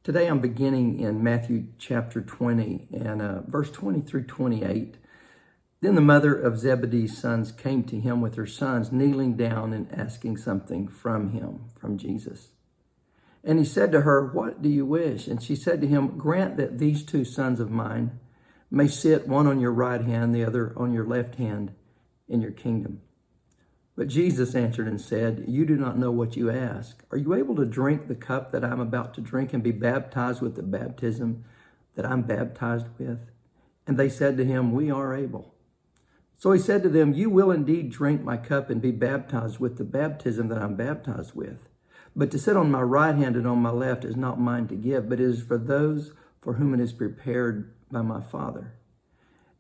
Today I'm beginning in Matthew chapter 20 and verse 20 through 28. Then the mother of Zebedee's sons came to him with her sons, kneeling down and asking something from him, from Jesus. And he said to her, "What do you wish?" And she said to him, "Grant that these two sons of mine may sit, one on your right hand, the other on your left hand, in your kingdom." But Jesus answered and said, "You do not know what you ask. Are you able to drink the cup that I'm about to drink and be baptized with the baptism that I'm baptized with?" And they said to him, "We are able." So he said to them, "You will indeed drink my cup and be baptized with the baptism that I'm baptized with. But to sit on my right hand and on my left is not mine to give, but it is for those for whom it is prepared by my Father."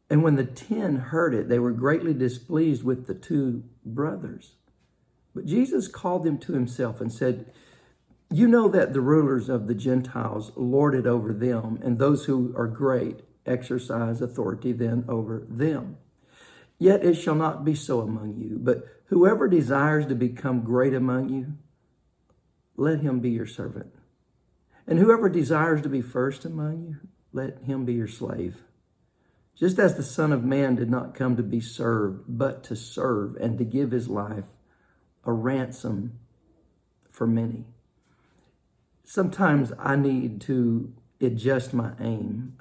And when the 10 heard it, they were greatly displeased with the two brothers. But Jesus called them to himself and said, "You know that the rulers of the Gentiles lord it over them, and those who are great exercise authority then over them. Yet it shall not be so among you. But whoever desires to become great among you, let him be your servant. And whoever desires to be first among you, let him be your slave. Just as the Son of Man did not come to be served, but to serve and to give his life a ransom for many." Sometimes I need to adjust my aim.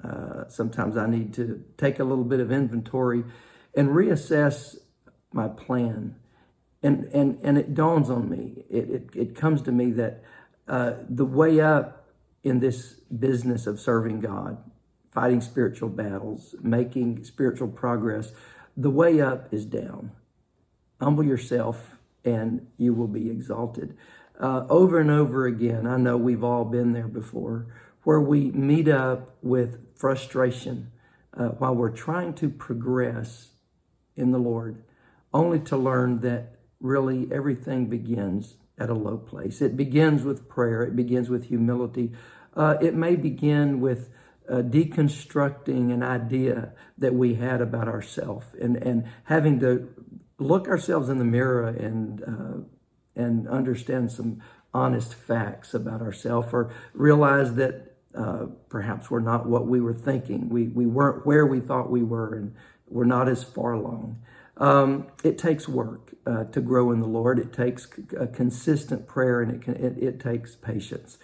Sometimes I need to take a little bit of inventory and reassess my plan. And it dawns on me, it comes to me that the way up in this business of serving God, fighting spiritual battles, making spiritual progress, the way up is down. Humble yourself and you will be exalted. Over and over again, I know we've all been there before, where we meet up with frustration while we're trying to progress in the Lord, only to learn that really everything begins at a low place. It begins with prayer. It begins with humility. It may begin with deconstructing an idea that we had about ourselves and having to look ourselves in the mirror and understand some honest facts about ourselves, or realize that perhaps we're not what we were thinking. We weren't where we thought we were, and we're not as far along. It takes work to grow in the Lord. It takes a consistent prayer, and it takes patience.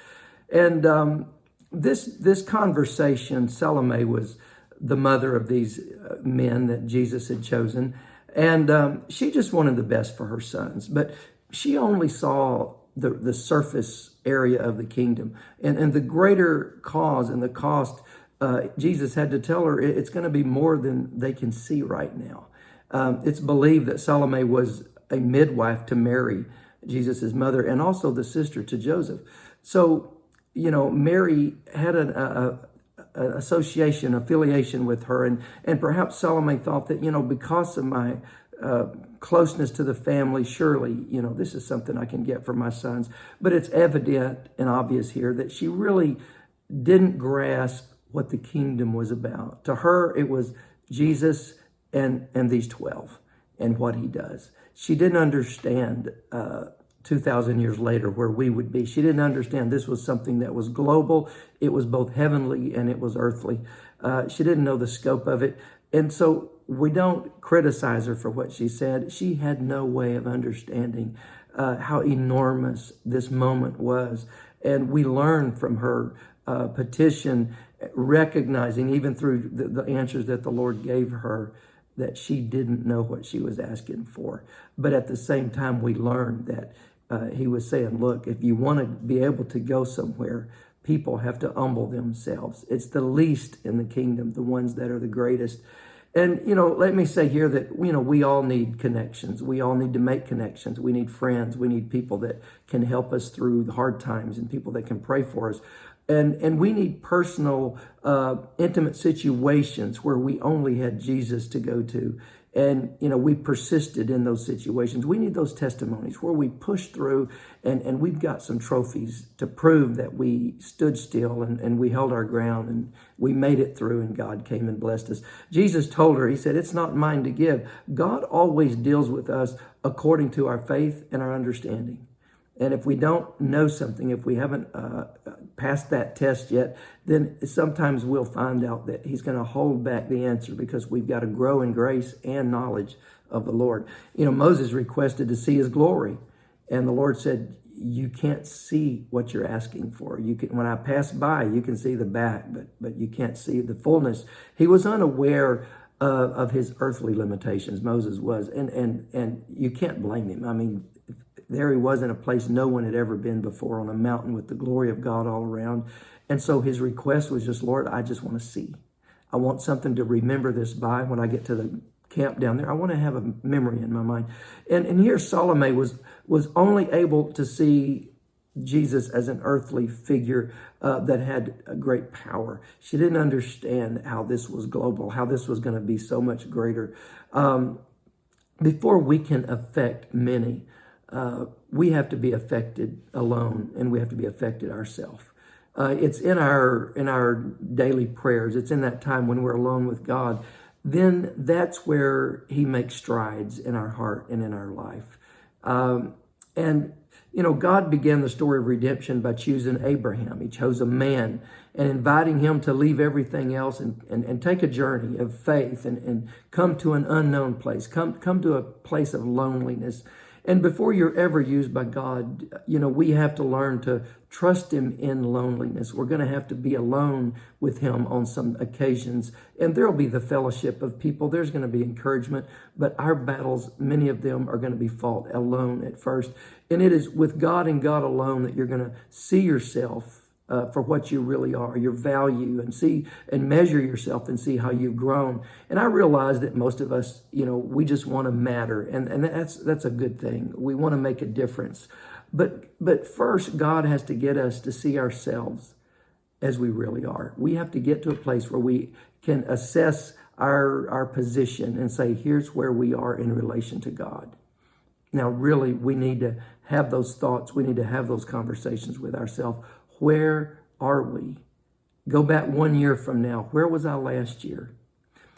And this conversation, Salome was the mother of these men that Jesus had chosen, and she just wanted the best for her sons. But she only saw the surface area of the kingdom, and the greater cause and the cost. Jesus had to tell her it's going to be more than they can see right now. It's believed that Salome was a midwife to Mary, Jesus' mother, and also the sister to Joseph. So, Mary had an affiliation with her, and perhaps Salome thought that, because of my closeness to the family, surely, this is something I can get for my sons. But it's evident and obvious here that she really didn't grasp what the kingdom was about. To her, it was Jesus and these 12 and what he does. She didn't understand 2,000 years later where we would be. She didn't understand this was something that was global. It was both heavenly and it was earthly. She didn't know the scope of it. And so we don't criticize her for what she said. She had no way of understanding how enormous this moment was. And we learn from her petition, recognizing even through the answers that the Lord gave her, that she didn't know what she was asking for. But at the same time, we learned that he was saying, look, if you want to be able to go somewhere, people have to humble themselves. It's the least in the kingdom, the ones that are the greatest. And, let me say here that, we all need connections. We all need to make connections. We need friends. We need people that can help us through the hard times and people that can pray for us. And we need personal, intimate situations where we only had Jesus to go to. And, we persisted in those situations. We need those testimonies where we pushed through and we've got some trophies to prove that we stood still and we held our ground and we made it through and God came and blessed us. Jesus told her, he said, it's not mine to give. God always deals with us according to our faith and our understanding. And if we don't know something, if we haven't passed that test yet, then sometimes we'll find out that he's going to hold back the answer because we've got to grow in grace and knowledge of the Lord. Moses requested to see his glory. And the Lord said, you can't see what you're asking for. You can, when I pass by, you can see the back, but you can't see the fullness. He was unaware of his earthly limitations. Moses was, and you can't blame him. I mean, there he was in a place no one had ever been before, on a mountain with the glory of God all around. And so his request was just, Lord, I just want to see. I want something to remember this by when I get to the camp down there. I want to have a memory in my mind. And here Salome was only able to see Jesus as an earthly figure that had a great power. She didn't understand how this was global, how this was going to be so much greater. Before we can affect many, we have to be affected alone, and we have to be affected ourselves. It's in our daily prayers. It's in that time when we're alone with God. Then that's where he makes strides in our heart and in our life. God began the story of redemption by choosing Abraham. He chose a man and inviting him to leave everything else and take a journey of faith and come to an unknown place, come to a place of loneliness. And before you're ever used by God, we have to learn to trust him in loneliness. We're going to have to be alone with him on some occasions. And there'll be the fellowship of people. There's going to be encouragement. But our battles, many of them are going to be fought alone at first. And it is with God and God alone that you're going to see yourself for what you really are, your value, and see and measure yourself and see how you've grown. And I realize that most of us, we just want to matter, and that's a good thing. We want to make a difference. But first, God has to get us to see ourselves as we really are. We have to get to a place where we can assess our position and say, here's where we are in relation to God. Now, really, we need to have those thoughts. We need to have those conversations with ourselves. Where are we? Go back 1 year from now. Where was I last year?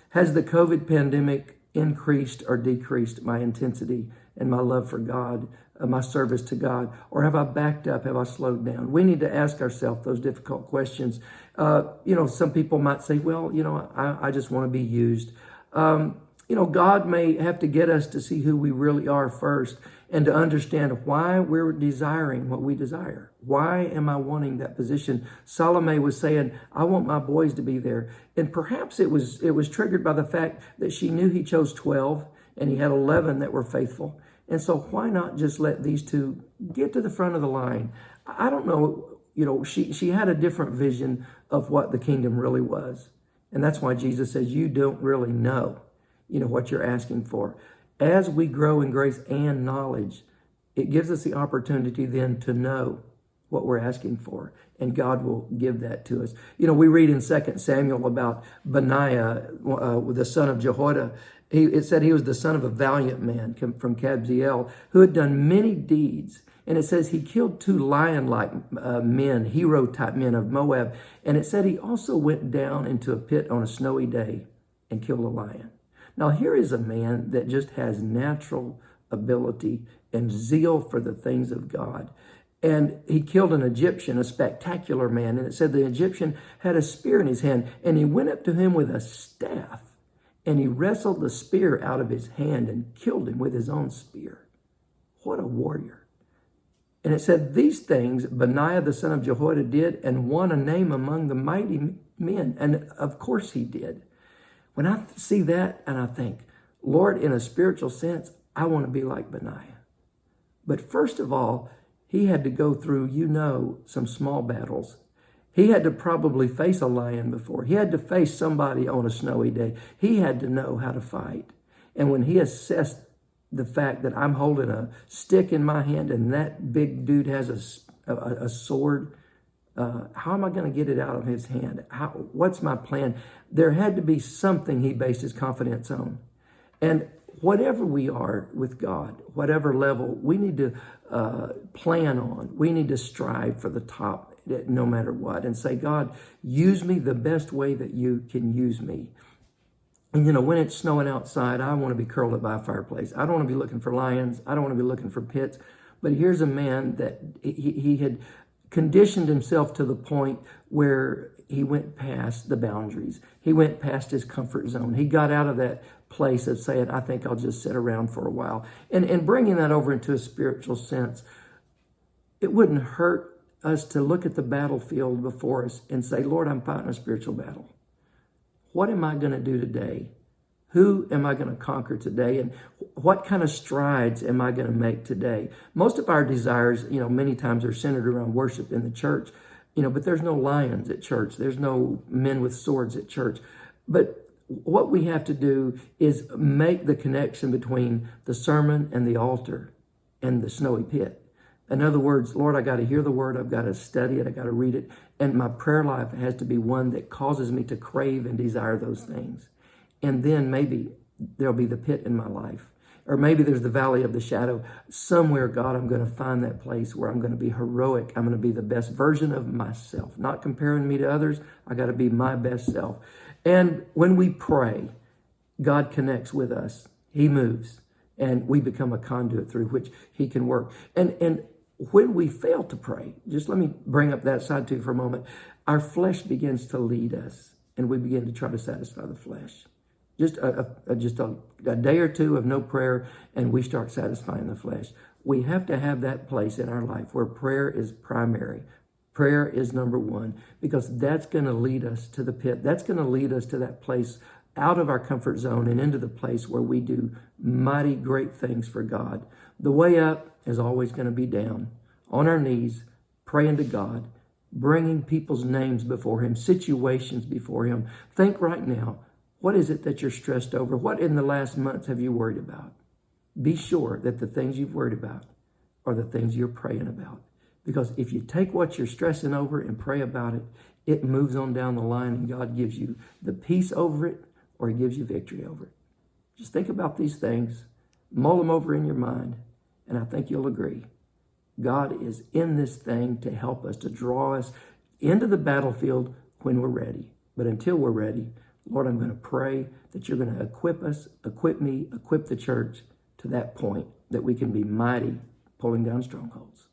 Has the COVID pandemic increased or decreased my intensity and my love for God, my service to God? Or have I backed up? Have I slowed down? We need to ask ourselves those difficult questions. Some people might say, well, I just want to be used. God may have to get us to see who we really are first and to understand why we're desiring what we desire. Why am I wanting that position? Salome was saying, I want my boys to be there. And perhaps it was triggered by the fact that she knew he chose 12 and he had 11 that were faithful. And so why not just let these two get to the front of the line? I don't know. She had a different vision of what the kingdom really was. And that's why Jesus says, you don't really know what you're asking for. As we grow in grace and knowledge, it gives us the opportunity then to know what we're asking for, and God will give that to us. We read in 2 Samuel about Benaiah, the son of Jehoiada. It said he was the son of a valiant man from Kabzeel who had done many deeds. And it says he killed 2 lion-like men, hero-type men of Moab. And it said he also went down into a pit on a snowy day and killed a lion. Now, here is a man that just has natural ability and zeal for the things of God. And he killed an Egyptian, a spectacular man. And it said the Egyptian had a spear in his hand. And he went up to him with a staff. And he wrestled the spear out of his hand and killed him with his own spear. What a warrior. And it said these things Benaiah the son of Jehoiada did and won a name among the mighty men. And of course he did. When I see that and I think, Lord, in a spiritual sense, I want to be like Benaiah. But first of all, he had to go through, some small battles. He had to probably face a lion before. He had to face somebody on a snowy day. He had to know how to fight. And when he assessed the fact that I'm holding a stick in my hand and that big dude has a sword, how am I going to get it out of his hand? What's my plan? There had to be something he based his confidence on. And whatever we are with God, whatever level, we need to plan on. We need to strive for the top no matter what and say, God, use me the best way that you can use me. And when it's snowing outside, I want to be curled up by a fireplace. I don't want to be looking for lions. I don't want to be looking for pits. But here's a man that he had conditioned himself to the point where he went past the boundaries. He went past his comfort zone. He got out of that place of saying, I think I'll just sit around for a while. And bringing that over into a spiritual sense, it wouldn't hurt us to look at the battlefield before us and say, Lord, I'm fighting a spiritual battle. What am I going to do today? Who am I going to conquer today? And what kind of strides am I going to make today? Most of our desires, many times are centered around worship in the church, but there's no lions at church. There's no men with swords at church. But what we have to do is make the connection between the sermon and the altar and the snowy pit. In other words, Lord, I got to hear the word. I've got to study it. I got to read it. And my prayer life has to be one that causes me to crave and desire those things. And then maybe there'll be the pit in my life. Or maybe there's the valley of the shadow. Somewhere, God, I'm going to find that place where I'm going to be heroic. I'm going to be the best version of myself. Not comparing me to others. I got to be my best self. And when we pray, God connects with us. He moves. And we become a conduit through which he can work. And when we fail to pray, just let me bring up that side too for a moment. Our flesh begins to lead us. And we begin to try to satisfy the flesh. Just a day or two of no prayer, and we start satisfying the flesh. We have to have that place in our life where prayer is primary. Prayer is number one, because that's going to lead us to the pit. That's going to lead us to that place out of our comfort zone and into the place where we do mighty great things for God. The way up is always going to be down, on our knees, praying to God, bringing people's names before him, situations before him. Think right now, what is it that you're stressed over? What in the last months have you worried about? Be sure that the things you've worried about are the things you're praying about. Because if you take what you're stressing over and pray about it, it moves on down the line and God gives you the peace over it, or he gives you victory over it. Just think about these things, mull them over in your mind, and I think you'll agree. God is in this thing to help us, to draw us into the battlefield when we're ready. But until we're ready, Lord, I'm going to pray that you're going to equip us, equip me, equip the church to that point that we can be mighty, pulling down strongholds.